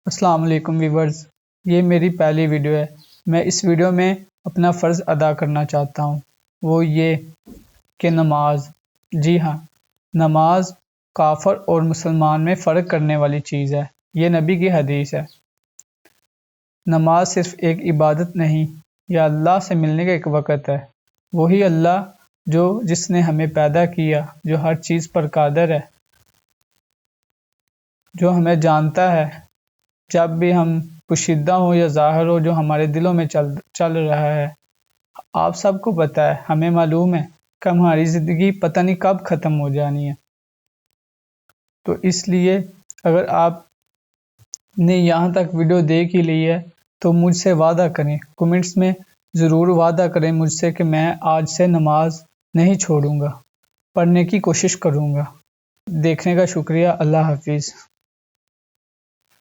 अस्सलाम वालेकुम व्यूवर्स, ये मेरी पहली वीडियो है। मैं इस वीडियो में अपना फ़र्ज़ अदा करना चाहता हूँ, वो ये कि नमाज। जी हाँ, नमाज काफ़र और मुसलमान में फ़र्क करने वाली चीज़ है। ये नबी की हदीस है। नमाज सिर्फ़ एक इबादत नहीं, यह अल्लाह से मिलने का एक वक़्त है। वही अल्लाह जिसने हमें पैदा किया, जो हर चीज़ पर कादिर है, जो हमें जानता है। जब भी हम पोशीदा हो या ज़ाहिर हो, जो हमारे दिलों में चल रहा है। आप सबको पता है, हमें मालूम है कि हमारी ज़िंदगी पता नहीं कब ख़त्म हो जानी है। तो इसलिए अगर आपने यहाँ तक वीडियो देख ही ली है तो मुझसे वादा करें, कमेंट्स में ज़रूर वादा करें मुझसे कि मैं आज से नमाज नहीं छोड़ूंगा, पढ़ने की कोशिश करूँगा। देखने का शुक्रिया। अल्लाह हाफिज़।